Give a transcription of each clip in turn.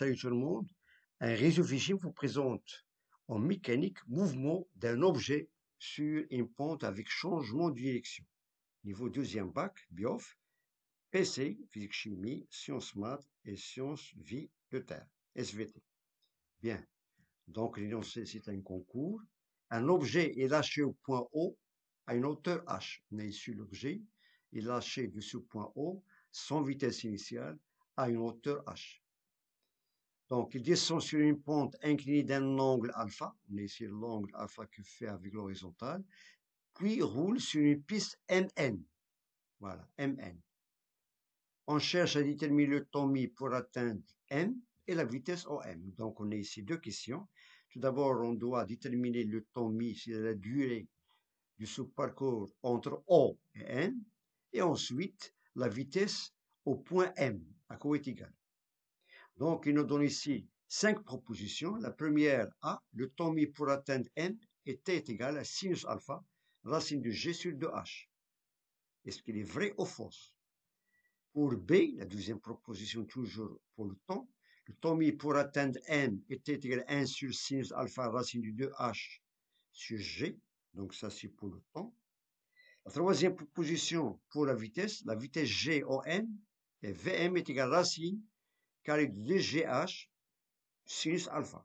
Salut tout le monde. Un réseau fichier vous présente en mécanique mouvement d'un objet sur une pente avec changement de direction. Niveau deuxième bac, BIOF, PC, physique chimie, sciences maths et sciences vie de terre, SVT. Bien. Donc l'énoncé c'est un concours. Un objet est lâché au point O à une hauteur h. On a ici l'objet est lâché de ce point O sans vitesse initiale à une hauteur h. Donc, il descend sur une pente inclinée d'un angle alpha. On a ici l'angle alpha que fait avec l'horizontale. Puis roule sur une piste MN. Voilà, MN. On cherche à déterminer le temps mis pour atteindre M et la vitesse OM. Donc, on a ici deux questions. Tout d'abord, on doit déterminer le temps mis, c'est la durée du sous-parcours entre O et M. Et ensuite, la vitesse au point M, à quoi est égal. Donc, il nous donne ici 5 propositions. La première A, le temps mis pour atteindre M est T est égal à sinus alpha, racine de G sur 2H. Est-ce qu'il est vrai ou faux? Pour B, la deuxième proposition toujours pour le temps mis pour atteindre M est T est égal à 1 sur sinus alpha, racine de 2H sur G. Donc ça c'est pour le temps. La troisième proposition pour la vitesse G O M, et VM est égal à racine carré de 2GH sinus alpha.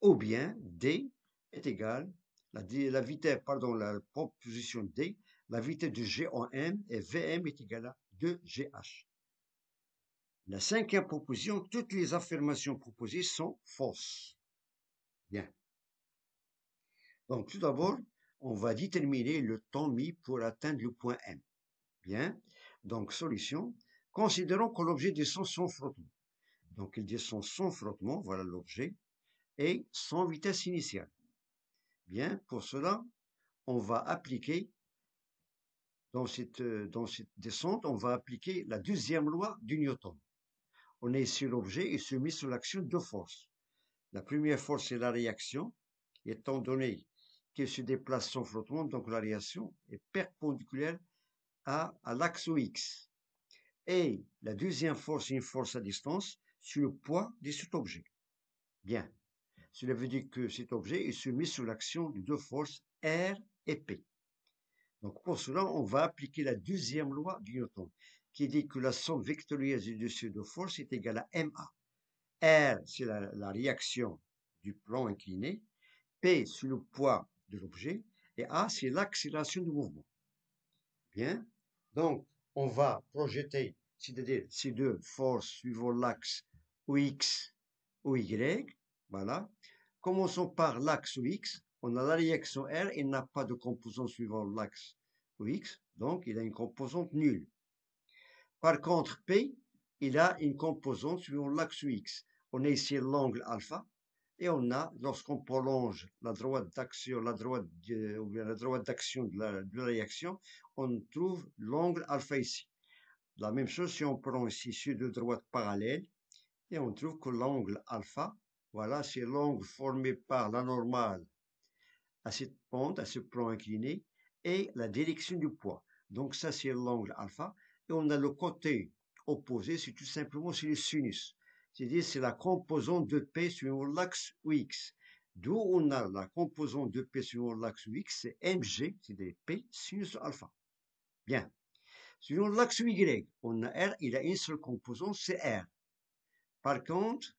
Ou bien D est égal, la vitesse, pardon, la proposition D, la vitesse de G en M et VM est égal à 2GH. La cinquième proposition, toutes les affirmations proposées sont fausses. Bien. Donc tout d'abord, on va déterminer le temps mis pour atteindre le point M. Bien. Donc solution, considérons que l'objet descend sans frottement. Donc il descend sans frottement, voilà l'objet, et sans vitesse initiale. Bien, pour cela, on va appliquer, dans cette descente, on va appliquer la deuxième loi du Newton. On est sur l'objet et soumis sous l'action de deux forces. La première force, c'est la réaction, étant donné qu'elle se déplace sans frottement, donc la réaction est perpendiculaire à l'axe X. Et la deuxième force est une force à distance sur le poids de cet objet. Bien. Cela veut dire que cet objet est soumis sous l'action de deux forces R et P. Donc pour cela, on va appliquer la deuxième loi de Newton, qui dit que la somme vectorielle de ces deux forces est égale à MA. R, c'est la réaction du plan incliné, P, c'est le poids de l'objet, et A, c'est l'accélération du mouvement. Bien, donc on va projeter, c'est-à-dire ces deux forces suivant l'axe OX, OY, voilà. Commençons par l'axe X. On a la réaction R, il n'a pas de composante suivant l'axe X, donc il a une composante nulle. Par contre, P, il a une composante suivant l'axe X. On a ici l'angle alpha, et on a, lorsqu'on prolonge la droite d'action, la droite d'action de la réaction, on trouve l'angle alpha ici. La même chose si on prend ici ces deux droites parallèles, et on trouve que l'angle alpha, voilà, c'est l'angle formé par la normale à cette pente, à ce plan incliné, et la direction du poids. Donc ça, c'est l'angle alpha. Et on a le côté opposé, c'est tout simplement le sinus. C'est-à-dire, c'est la composante de P sur l'axe X. D'où on a la composante de P sur l'axe X, c'est mg, c'est-à-dire P sinus alpha. Bien. Sur l'axe Y, on a R, il a une seule composante, c'est R. Par contre,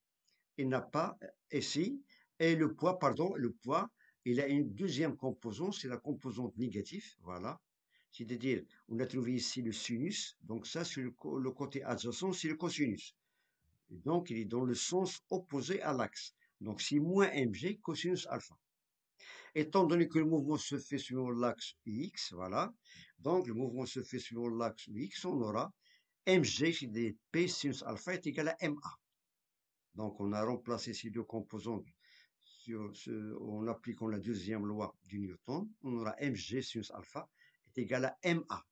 il n'a pas ici, et le poids, il a une deuxième composante, c'est la composante négative, voilà. C'est-à-dire, on a trouvé ici le sinus, donc ça, c'est le côté adjacent, c'est le cosinus. Et donc, il est dans le sens opposé à l'axe. Donc, c'est moins mg cosinus alpha. Étant donné que le mouvement se fait sur l'axe X, voilà, donc le mouvement se fait sur l'axe X, on aura mg, c'est-à-dire P sinus alpha est égal à ma. Donc, on a remplacé ces deux composantes en appliquant la deuxième loi du Newton. On aura mg sinus alpha est égal à ma.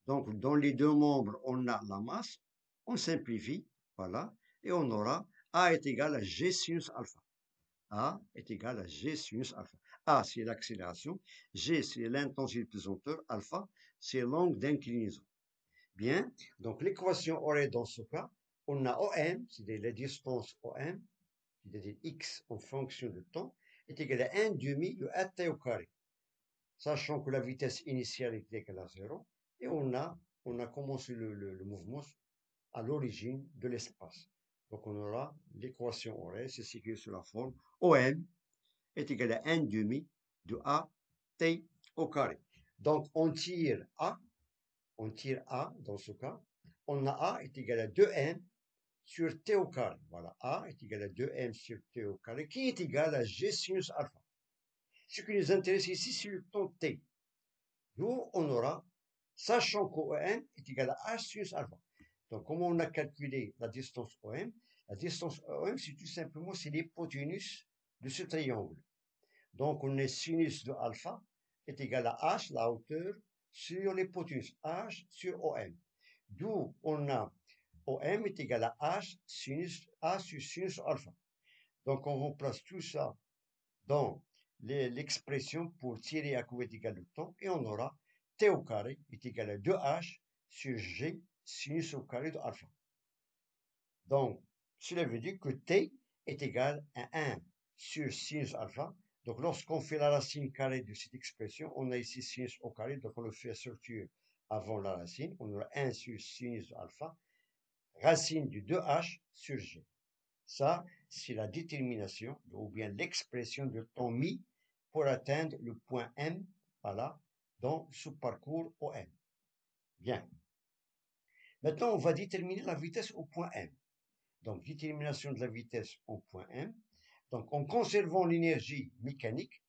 Donc, dans les deux membres, on a la masse. On simplifie, voilà, et on aura A est égal à G sinus alpha. A est égal à G sinus alpha. A, c'est l'accélération. G, c'est l'intensité de pesanteur. Alpha, c'est l'angle d'inclinaison. Bien, donc l'équation aurait dans ce cas on a OM, c'est-à-dire la distance OM, c'est-à-dire x en fonction du temps, est égal à 1 demi de at au carré. Sachant que la vitesse initiale est égale à 0, et on a commencé le mouvement à l'origine de l'espace. Donc on aura l'équation horaire, c'est écrit sous la forme OM est égal à 1 demi de AT au carré. Donc on tire A dans ce cas. On a A est égal à 2M sur T au carré. Voilà, A est égal à 2M sur T au carré, qui est égal à G sinus alpha. Ce qui nous intéresse ici, c'est le temps T. Nous, on aura, sachant qu'OM est égal à H sinus alpha. Donc, comment on a calculé la distance OM? La distance OM, c'est tout simplement, c'est l'hypoténuse de ce triangle. Donc, on est sinus de alpha est égal à H, la hauteur, sur l'hypoténuse, H sur OM. D'où on a OM est égal à H sinus, A sur sinus alpha. Donc, on remplace tout ça dans l'expression pour tirer à couvert égal le temps, et on aura T au carré est égal à 2H sur G sinus au carré de alpha. Donc, cela veut dire que T est égal à 1 sur sinus alpha. Donc, lorsqu'on fait la racine carrée de cette expression, on a ici sinus au carré, donc on le fait sortir avant la racine. On aura 1 sur sinus alpha, racine du 2H sur G. Ça, c'est la détermination, ou bien l'expression de temps mis pour atteindre le point M, voilà, dans ce parcours OM. Bien. Maintenant, on va déterminer la vitesse au point M. Donc, détermination de la vitesse au point M. Donc, en conservant l'énergie mécanique,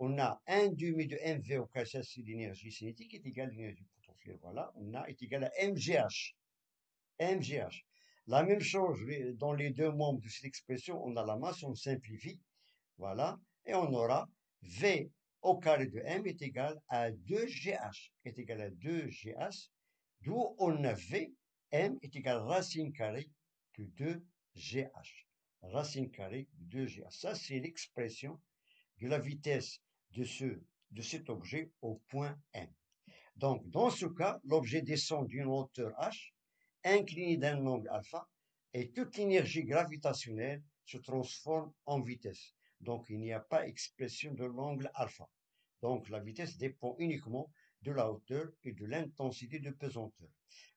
on a 1 demi de mv au carré, c'est l'énergie cinétique, est égal à l'énergie potentielle. Voilà, on a est égal à mgh. mgh. La même chose dans les deux membres de cette expression, on a la masse, on simplifie, voilà, et on aura V au carré de M est égal à 2GH, est égal à 2GH, d'où on a V, M est égal à racine carrée de 2GH. Racine carrée de 2GH. Ça, c'est l'expression de la vitesse de cet objet au point M. Donc, dans ce cas, l'objet descend d'une hauteur H, incliné d'un angle alpha, et toute l'énergie gravitationnelle se transforme en vitesse. Donc, il n'y a pas expression de l'angle alpha. Donc, la vitesse dépend uniquement de la hauteur et de l'intensité de pesanteur.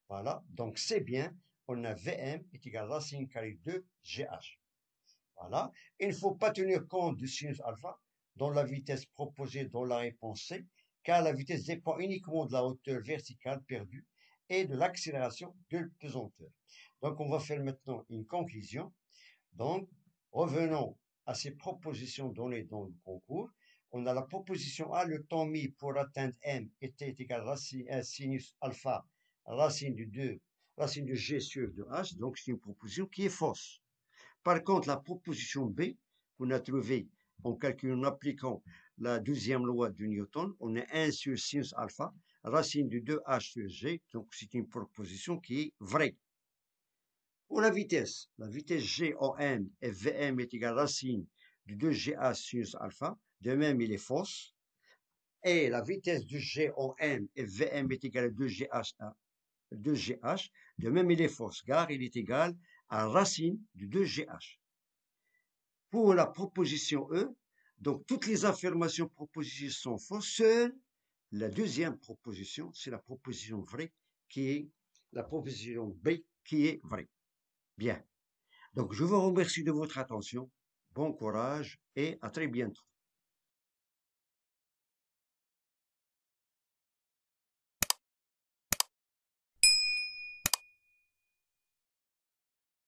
Voilà, donc c'est bien, on a Vm est égal à racine carrée de GH. Voilà, il ne faut pas tenir compte du sinus alpha dans la vitesse proposée dans la réponse C, car la vitesse dépend uniquement de la hauteur verticale perdue et de l'accélération de pesanteur. Donc, on va faire maintenant une conclusion. Donc, revenons à ces propositions données dans le concours. On a la proposition A, le temps mis pour atteindre M était égal à sinus alpha, racine de G sur 2H. Donc, c'est une proposition qui est fausse. Par contre, la proposition B, qu'on a trouvée en calculant, en appliquant la deuxième loi de Newton, on a 1 sur sinus alpha, racine de 2H sur G, donc c'est une proposition qui est vraie. Pour la vitesse GOM et VM est égale à racine de 2GH sinus alpha, de même il est fausse. Et la vitesse de GOM et VM est égale à 2GH, de même il est fausse, car il est égal à racine de 2GH. Pour la proposition E, donc toutes les affirmations proposées sont fausses, seule la deuxième proposition, c'est la proposition vraie, qui est la proposition B qui est vraie. Bien. Donc je vous remercie de votre attention, bon courage et à très bientôt.